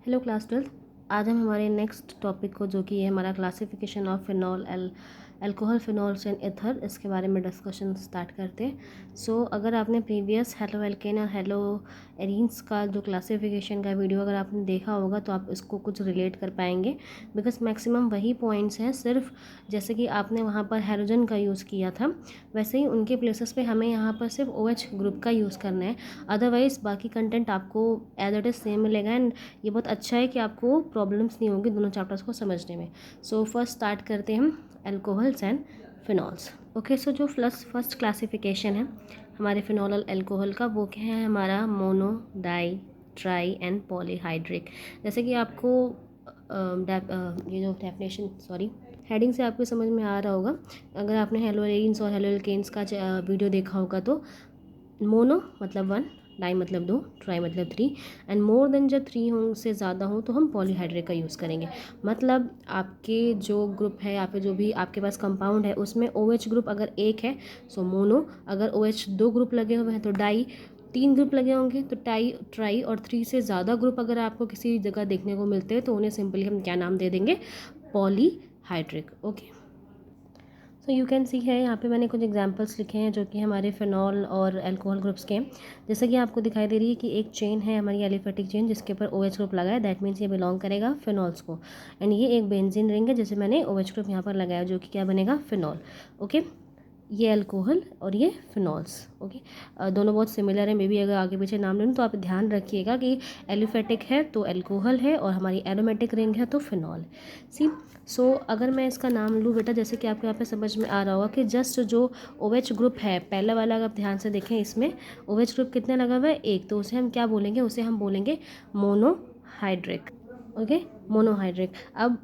Hello class 12th। आज हम हमारे नेक्स्ट टॉपिक को जो कि है हमारा classification of phenol alcohol phenols and ether, इसके बारे में डिस्कशन स्टार्ट करते हैं। सो अगर आपने प्रीवियस हेलो एल्केन और हेलो एरीन्स का जो क्लासिफिकेशन का वीडियो अगर आपने देखा होगा तो आप इसको कुछ रिलेट कर पाएंगे, बिकॉज मैक्सिमम वही पॉइंट्स हैं। सिर्फ जैसे कि आपने वहाँ पर हैलोजन का यूज़ किया था, वैसे ही उनके प्लेसेस पे हमें यहाँ पर सिर्फ OH ग्रुप का यूज़ करना है। अदरवाइज़ बाकी कंटेंट आपको एज इट इज़ सेम मिलेगा। एंड ये बहुत अच्छा है कि आपको प्रॉब्लम्स नहीं होंगी दोनों चैप्टर्स को समझने में। सो फर्स्ट स्टार्ट करते हैं हम अल्कोहल्स एंड फिनॉल्स। ओके, सो जो फर्स्ट क्लासिफिकेशन है हमारे फिनॉल और अल्कोहल का, वो क्या है हमारा mono, di, tri and polyhydric. जैसे कि आपको ये जो डेफिनेशन हेडिंग से आपको समझ में आ रहा होगा। अगर आपने हेलोएरीन्स और हेलोएल्केन्स का वीडियो देखा होगा तो मोनो मतलब 1, डाई मतलब 2, ट्राई मतलब 3 एंड मोर देन जब 3 हों से ज़्यादा हो तो हम पॉलीहाइड्रिक का यूज़ करेंगे। मतलब आपके जो ग्रुप है या फिर जो भी आपके पास कंपाउंड है उसमें OH ग्रुप अगर एक है सो मोनो, अगर OH 2 ग्रुप लगे हुए हैं तो डाई, 3 ग्रुप लगे होंगे तो टाई, ट्राई और 3 से ज़्यादा ग्रुप अगर आपको किसी जगह देखने को मिलते हैं तो उन्हें सिंपली हम क्या नाम दे देंगे, polyhydric. Okay, so you can see है यहाँ पे मैंने कुछ एग्जांपल्स लिखे हैं जो कि हमारे फिनॉल और अल्कोहल ग्रुप्स के हैं। जैसे कि आपको दिखाई दे रही है कि एक चेन है हमारी एलिफेटिक चेन जिसके ऊपर OH ग्रुप लगा है, दैट मीन्स ये बिलोंग करेगा फिनॉल्स को। एंड ये एक बेंजीन रिंग है जैसे मैंने OH ग्रुप यहाँ पर लगाया जो कि क्या बनेगा, फिनॉल। ओके, ये अल्कोहल और ये फिनॉल्स। ओके, दोनों बहुत सिमिलर है। मे बी अगर आगे पीछे नाम लें तो आप ध्यान रखिएगा कि एलिफेटिक है तो अल्कोहल है और हमारी एरोमेटिक रिंग है तो फिनॉल। सी सो अगर मैं इसका नाम लूँ बेटा, जैसे कि आपको यहाँ पे समझ में आ रहा होगा कि जस्ट जो OH ग्रुप है पहला वाला, अगर आप ध्यान से देखें इसमें OH ग्रुप कितने लगा हुआ है, एक, तो उसे हम क्या बोलेंगे, उसे हम बोलेंगे मोनोहाइड्रिक। Okay, monohydric. अब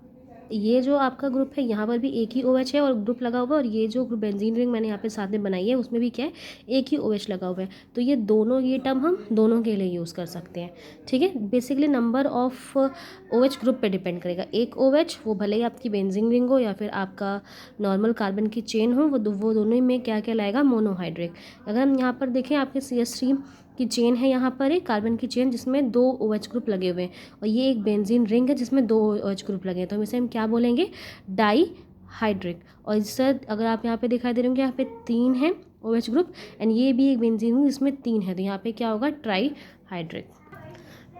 ये जो आपका ग्रुप है यहाँ पर भी एक ही OH है और ग्रुप लगा हुआ है, और ये जो बेंजीन रिंग मैंने यहाँ पे साथ में बनाई है उसमें भी क्या है, एक ही OH लगा हुआ है। तो ये दोनों, ये टर्म हम दोनों के लिए यूज़ कर सकते हैं। ठीक है, basically number of OH group पे डिपेंड करेगा। एक OH, वो भले ही आपकी बेंजीन रिंग हो या फिर आपका नॉर्मल कार्बन की चेन हो, वो दोनों ही में क्या क्या लाएगा, मोनोहाइड्रिक। अगर हम यहाँ पर देखें आपके CH3 की चेन है, यहाँ पर एक कार्बन की चेन जिसमें 2 OH ग्रुप लगे हुए हैं, और ये एक बेंजीन रिंग है जिसमें 2 OH ग्रुप लगे हैं, तो हम इसे हम क्या बोलेंगे, डाई हाइड्रिक। और इससे अगर आप यहाँ पे दिखाई दे रहे होंगे यहाँ पे 3 है OH ग्रुप, एंड ये भी एक बेंजीन रिंग जिसमें 3 है, तो यहाँ पे क्या होगा, ट्राई हाइड्रिक।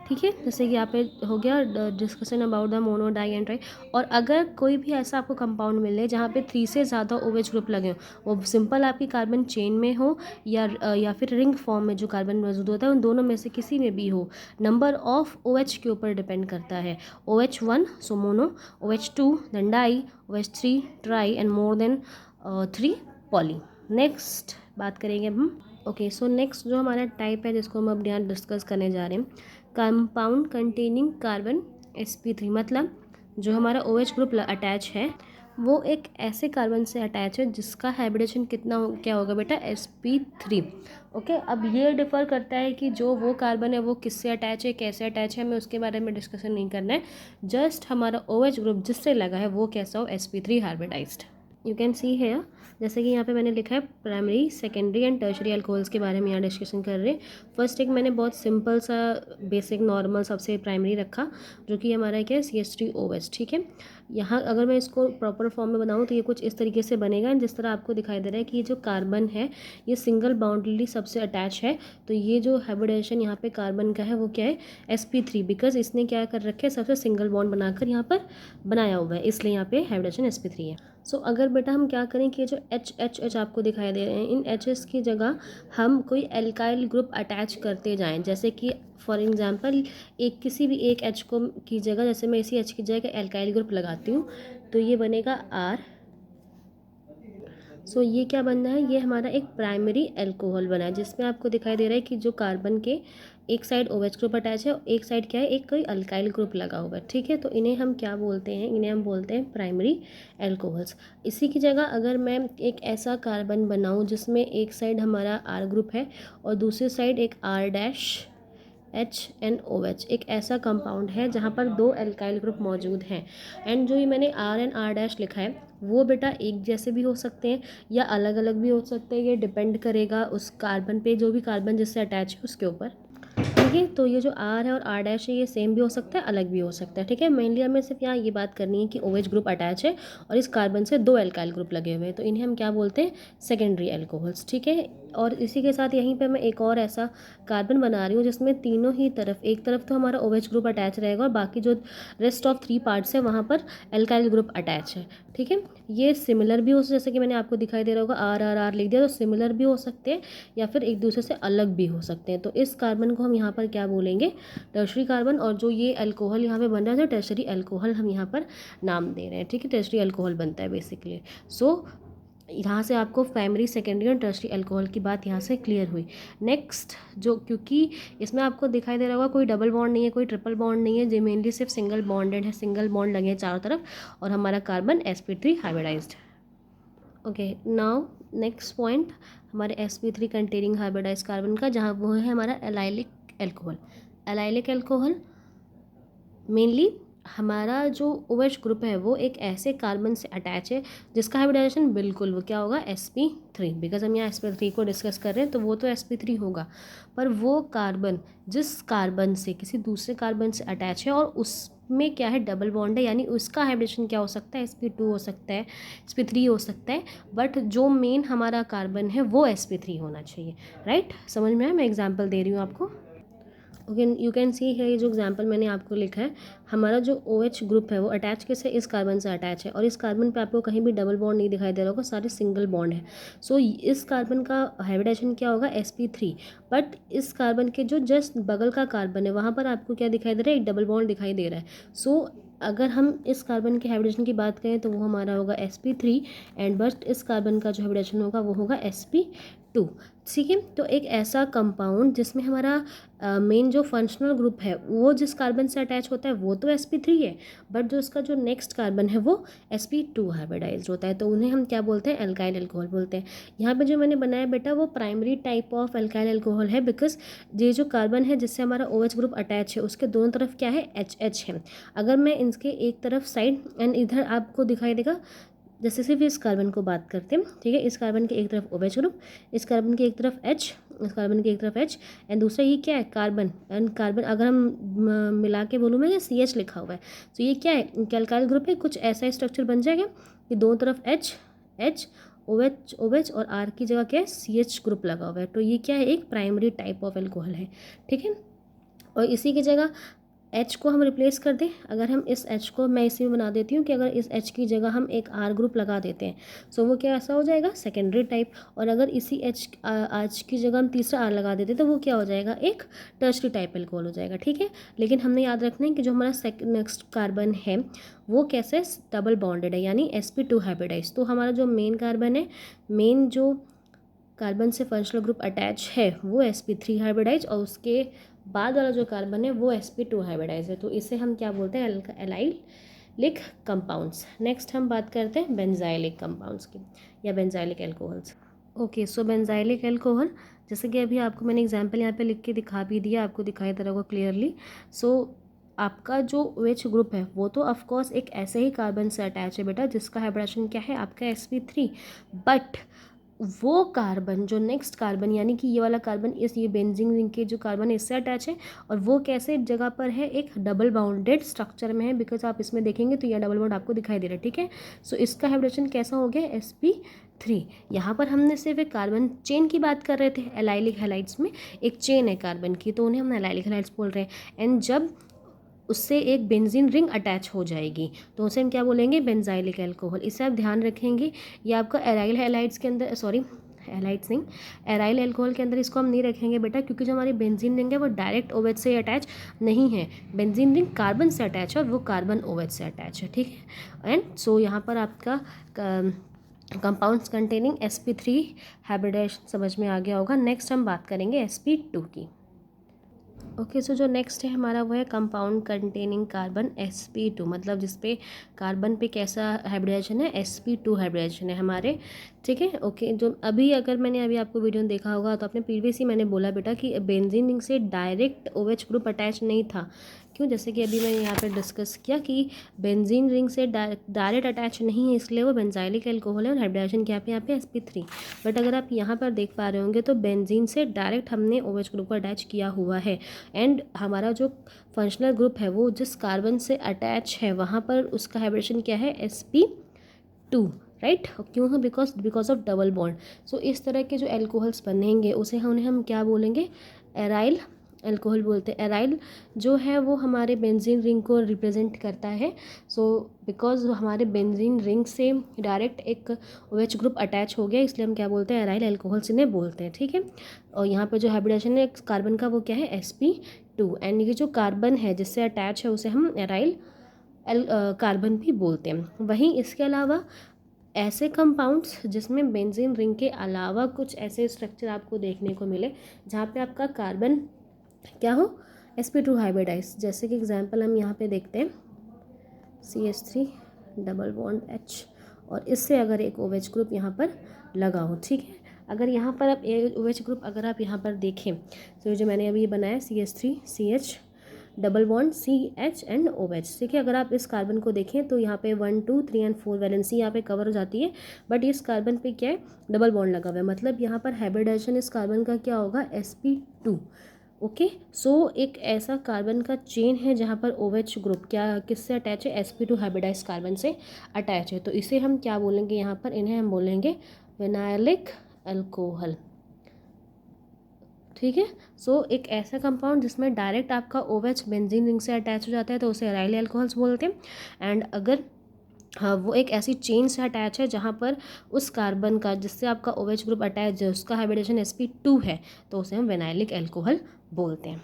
ठीक है, जैसे कि यहाँ पे हो गया discussion about the mono, di and tri. और अगर कोई भी ऐसा आपको कंपाउंड मिले जहाँ पे 3 से ज़्यादा OH ग्रुप लगे हो, वो सिंपल आपकी कार्बन चेन में हो या फिर रिंग फॉर्म में जो कार्बन मौजूद होता है, उन दोनों में से किसी में भी हो, नंबर ऑफ OH के ऊपर डिपेंड करता है। OH1 so mono, OH2 then di, OH3 tri and more than 3 poly. Next बात करेंगे अब हम। ओके, सो नेक्स्ट जो हमारा टाइप है जिसको हम अब यहाँ डिस्कस करने जा रहे हैं, कंपाउंड कंटेनिंग कार्बन sp3। मतलब जो हमारा OH ग्रुप अटैच है वो एक ऐसे कार्बन से अटैच है जिसका हाइब्रिडेशन कितना क्या होगा बेटा, sp3। ओके, अब ये डिफ़र करता है कि जो वो कार्बन है वो किससे अटैच है, कैसे अटैच है, हमें उसके बारे में डिस्कशन नहीं करना है। जस्ट हमारा OH ग्रुप जिससे लगा है वो कैसा हो, sp3 hybridised. You can see है, जैसे कि यहाँ पे मैंने लिखा है primary, secondary and tertiary alcohols के बारे में यहाँ डिस्कशन कर रहे हैं। फर्स्ट एक मैंने बहुत सिंपल सा बेसिक नॉर्मल सबसे प्राइमरी रखा जो कि हमारा क्या है, CH3OH। ठीक है, यहाँ अगर मैं इसको प्रॉपर फॉर्म में बनाऊँ तो ये कुछ इस तरीके से बनेगा। जिस तरह आपको दिखाई दे रहा है कि ये जो कार्बन है ये सिंगल बाउंडली सबसे अटैच है, तो ये जो हाइब्रिडेशन यहाँ पे कार्बन का है वो क्या है, sp3, बिकॉज इसने क्या कर रखे है, सबसे सिंगल बॉन्ड बनाकर यहाँ पर बनाया हुआ है, इसलिए यहाँ पे हाइब्रिडेशन sp3 है। सो अगर बेटा हम क्या करें कि ये जो H आपको दिखाई दे रहे हैं, इन H's की जगह हम कोई एल्काइल ग्रुप अटैच करते जाएं। जैसे कि फॉर एग्जांपल एक किसी भी एक H को की जगह, जैसे मैं इसी H की जगह एल्काइल ग्रुप लगाती हूँ तो ये बनेगा R। सो ये क्या बनना है, ये हमारा एक प्राइमरी अल्कोहल बना है जिसमें आपको दिखाई दे रहा है कि जो कार्बन के एक साइड OH ग्रुप अटैच है और एक साइड क्या है, एक कोई अल्काइल ग्रुप लगा हुआ है। ठीक है, तो इन्हें हम क्या बोलते हैं, इन्हें हम बोलते हैं प्राइमरी अल्कोहल्स। इसी की जगह अगर मैं एक ऐसा कार्बन बनाऊं जिसमें एक साइड हमारा R ग्रुप है और दूसरी साइड एक R-HNOH, एक ऐसा कंपाउंड है जहाँ पर 2 एल्काइल ग्रुप मौजूद हैं। एंड जो ये मैंने R एंड R- लिखा है वो बेटा एक जैसे भी हो सकते हैं या अलग अलग भी हो सकते हैं, ये डिपेंड करेगा उस कार्बन पे, जो भी कार्बन जिससे अटैच है उसके ऊपर। ठीक है। तो ये जो R है और R डैश है ये सेम भी हो सकता है, अलग भी हो सकता है, ठीक है। मेनली हमें सिर्फ यहाँ ये बात करनी है कि OH ग्रुप अटैच है और इस कार्बन से 2 एल्काइल ग्रुप लगे हुए हैं, तो इन्हें हम क्या बोलते हैं, सेकेंडरी एल्कोहल्स, ठीक है। और इसी के साथ यहीं पे मैं एक और ऐसा कार्बन बना रही हूँ जिसमें तीनों ही तरफ, एक तरफ तो हमारा OH ग्रुप अटैच रहेगा और बाकी जो रेस्ट ऑफ 3 पार्ट्स है वहाँ पर एल्काइल ग्रुप अटैच है, ठीक है। ये सिमिलर भी हो, जैसे कि मैंने आपको दिखाई दे रहा होगा RRR लिख दिया, तो सिमिलर भी हो सकते हैं या फिर एक दूसरे से अलग भी हो सकते हैं। तो इस कार्बन को हम यहाँ पर क्या बोलेंगे, टर्शरी कार्बन। और जो ये अल्कोहल यहाँ पे बन रहा है, तो टर्शरी अल्कोहल हम यहाँ पर नाम दे रहे हैं, ठीक है। टर्शरी अल्कोहल बनता है बेसिकली। सो यहाँ से आपको प्राइमरी, सेकेंडरी और टर्शरी अल्कोहल की बात यहाँ से क्लियर हुई। नेक्स्ट, जो क्योंकि इसमें आपको दिखाई दे रहा होगा कोई डबल बॉन्ड नहीं है, कोई ट्रिपल बॉन्ड नहीं है, जो मेनली सिर्फ सिंगल बॉन्डेड है, सिंगल बॉन्ड लगे हैं चारों तरफ, और हमारा carbon sp3 hybridised. Okay, now next point हमारे sp3 कंटेनिंग हाइब्रिडाइज कार्बन का, जहाँ वो है हमारा allylic alcohol. Allylic alcohol mainly हमारा जो OH ग्रुप है वो एक ऐसे कार्बन से अटैच है जिसका हाइब्रिडाइजेशन बिल्कुल वो क्या होगा, sp3। बिकॉज हम यहाँ sp3 को डिस्कस कर रहे हैं तो वो तो sp3 होगा, पर वो कार्बन जिस कार्बन से किसी दूसरे कार्बन से अटैच है और उसमें क्या है, डबल बॉन्ड है, यानी उसका हाइब्रिडेशन क्या हो सकता है, sp2 हो सकता है, sp3 हो सकता है, बट जो मेन हमारा कार्बन है वो sp3 होना चाहिए, राइट। समझ में आया, मैं एग्जाम्पल दे रही हूँ आपको। ओके, यू कैन सी है, ये जो एग्जांपल मैंने आपको लिखा है, हमारा जो OH ग्रुप है वो अटैच किससे, इस कार्बन से अटैच है, और इस कार्बन पे आपको कहीं भी डबल बॉन्ड नहीं दिखाई दे रहा होगा, सारे सिंगल बॉन्ड है। सो इस कार्बन का हाइब्रिडेशन क्या होगा, sp3। बट इस कार्बन के जो जस्ट बगल का कार्बन है वहाँ पर आपको क्या दिखाई दे रहा है, एक डबल बॉन्ड दिखाई दे रहा है। सो अगर हम इस कार्बन के हाइब्रिडेशन की बात करें तो वो हमारा होगा sp3, एंड बट इस कार्बन का जो हाइब्रिडेशन होगा वो होगा sp2, ठीक है। तो एक ऐसा कंपाउंड जिसमें हमारा मेन जो फंक्शनल ग्रुप है वो जिस कार्बन से अटैच होता है वो तो sp3 है, बट जो उसका जो नेक्स्ट कार्बन है वो sp2 हाइब्रिडाइज्ड होता है, तो उन्हें हम क्या बोलते हैं, एल्काइल अल्कोहल बोलते हैं। यहाँ पे जो मैंने बनाया बेटा वो primary type of alkyl alcohol है, बिकॉज ये जो कार्बन है जिससे हमारा OH ग्रुप अटैच है उसके दोनों तरफ क्या है, HH है। अगर मैं इसके एक तरफ साइड एंड इधर आपको दिखाई देगा, जैसे सिर्फ इस कार्बन को बात करते हैं, ठीक है, इस कार्बन के एक तरफ OH ग्रुप, इस कार्बन के एक तरफ H, इस कार्बन के एक तरफ H, एंड दूसरा ये क्या है, कार्बन, एंड कार्बन अगर हम मिला के बोलूँ मैं, ये CH लिखा हुआ है, तो ये क्या है, एल्काइल ग्रुप है। कुछ ऐसा स्ट्रक्चर बन जाएगा कि दोनों तरफ H OH और R की जगह क्या है, CH ग्रुप लगा हुआ है, तो ये क्या है, एक प्राइमरी टाइप ऑफ एल्कोहल है, ठीक है। और इसी की जगह H को हम रिप्लेस कर दें, अगर हम इस H को, मैं इसी में बना देती हूँ कि अगर इस H की जगह हम एक R ग्रुप लगा देते हैं, सो वो क्या ऐसा हो जाएगा, सेकेंडरी टाइप। और अगर इसी H की जगह हम तीसरा R लगा देते हैं तो वो क्या हो जाएगा, एक टर्शरी टाइप एल्कोहल हो जाएगा, ठीक है। लेकिन हमने याद रखना है कि जो हमारा नेक्स्ट कार्बन है वो कैसे डबल बॉन्डेड है, यानी sp2 हाइब्रिडाइज। तो हमारा जो मेन कार्बन है, मेन जो कार्बन से फंक्शनल ग्रुप अटैच है वो sp3 हाइब्रिडाइज, और उसके बाद वाला जो कार्बन है वो sp2 हाइब्रिडाइज है, तो इसे हम क्या बोलते हैं, एलाइलिक कंपाउंड्स। नेक्स्ट हम बात करते हैं बेंजाइलिक कंपाउंड्स की, या बेंजाइलिक एल्कोहल्स। ओके, सो बेंजाइलिक एल्कोहल, जैसे कि अभी आपको मैंने एग्जांपल यहाँ पे लिख के दिखा भी दिया, आपको दिखाई दे रहा होगा क्लियरली। सो आपका जो OH ग्रुप है वो तो ऑफकोर्स एक ऐसे ही कार्बन से अटैच है बेटा जिसका हाइब्रिडेशन क्या है, आपका sp3, बट वो कार्बन जो नेक्स्ट कार्बन, यानी कि ये वाला कार्बन इस ये बेंजीन रिंग के जो कार्बन है इससे अटैच है, और वो कैसे जगह पर है, एक डबल बाउंडेड स्ट्रक्चर में है, बिकॉज आप इसमें देखेंगे तो ये डबल बाउंड आपको दिखाई दे रहा है, ठीक है। सो इसका हाइब्रिडेशन कैसा हो गया, sp3। यहाँ पर हमने सिर्फ एक कार्बन चेन की बात कर रहे थे, एलाइलिक हैलाइड्स में एक चेन है कार्बन की, तो उन्हें हम एलाइलिक हैलाइड्स बोल रहे हैं। एंड जब उससे एक बेंजीन रिंग अटैच हो जाएगी तो उसे हम क्या बोलेंगे, बेंजाइलिक एल्कोहल। इसे आप ध्यान रखेंगे, ये आपका एराइल हैलाइड्स के अंदर, सॉरी हैलाइड्स नहीं, एराइल एल्कोहल के अंदर इसको हम नहीं रखेंगे बेटा, क्योंकि जो हमारी बेंजीन रिंग है वो डायरेक्ट OH से अटैच नहीं है, बेंजीन रिंग कार्बन से अटैच है और वो कार्बन OH से अटैच है, ठीक है। एंड सो यहाँ पर आपका कंपाउंड्स कंटेनिंग sp3 हाइब्रिडेशन समझ में आ गया होगा। नेक्स्ट हम बात करेंगे sp2 की। ओके, सो जो नेक्स्ट है हमारा वो है कंपाउंड कंटेनिंग कार्बन sp2, मतलब जिस पे कार्बन पे कैसा हाइब्रिडेशन है, sp2 हाइब्रिडेशन है हमारे, ठीक है। ओके, जो अभी अगर मैंने अभी आपको वीडियो में देखा होगा तो आपने प्रीवियस ही मैंने बोला बेटा कि बेंजीन रिंग से डायरेक्ट OH ग्रुप अटैच नहीं था, क्यों, जैसे कि अभी मैंने यहाँ पर डिस्कस किया कि बेंजीन रिंग से डायरेक्ट अटैच नहीं है, इसलिए वो बेंजाइलिक अल्कोहल है और हाइब्रिडाइजेशन क्या पे यहाँ पे sp3। बट अगर आप यहाँ पर देख पा रहे होंगे तो बेंजीन से डायरेक्ट हमने OH ग्रुप को अटैच किया हुआ है, एंड हमारा जो फंक्शनल ग्रुप है वो जिस कार्बन से अटैच है वहाँ पर उसका हाइब्रिडेशन क्या है, sp2, राइट। क्यों है, बिकॉज ऑफ डबल बॉन्ड। सो इस तरह के जो एल्कोहल्स बनेंगे उसे हम क्या बोलेंगे, एराइल अल्कोहल बोलते हैं। एराइल जो है वो हमारे बेंजीन रिंग को रिप्रेजेंट करता है। सो बिकॉज हमारे बेंजीन रिंग से डायरेक्ट एक OH ग्रुप अटैच हो गया, इसलिए हम क्या बोलते हैं, एराइल अल्कोहल्स इन्हें बोलते हैं, ठीक है। और यहाँ पे जो हाइब्रिडेशन है कार्बन का वो क्या है, sp2, एंड ये जो कार्बन है जिससे अटैच है उसे हम एराइल कार्बन भी बोलते हैं। वहीं इसके अलावा ऐसे कंपाउंड्स जिसमें बेंजीन रिंग के अलावा कुछ ऐसे स्ट्रक्चर आपको देखने को मिले जहाँ पे आपका कार्बन क्या हो, sp2 हाइब्रिडाइज। जैसे कि एग्जांपल हम यहाँ पे देखते हैं CH3 डबल बॉन्ड H, और इससे अगर एक OH ग्रुप यहाँ पर लगा हो, ठीक है। अगर यहाँ पर आप OH ग्रुप अगर आप यहाँ पर देखें तो जो मैंने अभी बनाया CH3 CH double bond CH and OH, ठीक है। अगर आप इस कार्बन को देखें तो यहाँ पे 1 2 3 एंड 4 वैलेंसी यहाँ पे कवर हो जाती है, बट इस कार्बन पे क्या है, डबल बॉन्ड लगा हुआ है, मतलब यहाँ पर हाइब्रिडाइजेशन इस कार्बन का क्या होगा, sp2। ओके, सो एक ऐसा कार्बन का चेन है जहाँ पर OH ग्रुप क्या किससे अटैच है, sp2 हाइब्रिडाइज कार्बन से अटैच है। तो इसे हम क्या बोलेंगे, यहाँ पर इन्हें हम बोलेंगे विनाइलिक अल्कोहल, ठीक है। सो एक ऐसा कंपाउंड जिसमें डायरेक्ट आपका OH बेंजीन रिंग से अटैच हो जाता है तो उसे एराइल अल्कोहल्स बोलते हैं। एंड अगर हाँ वो एक ऐसी चेन से अटैच है जहाँ पर उस कार्बन का जिससे आपका OH ग्रुप अटैच है उसका हाइब्रिडेशन sp2 है तो उसे हम विनाइलिक अल्कोहल बोलते हैं।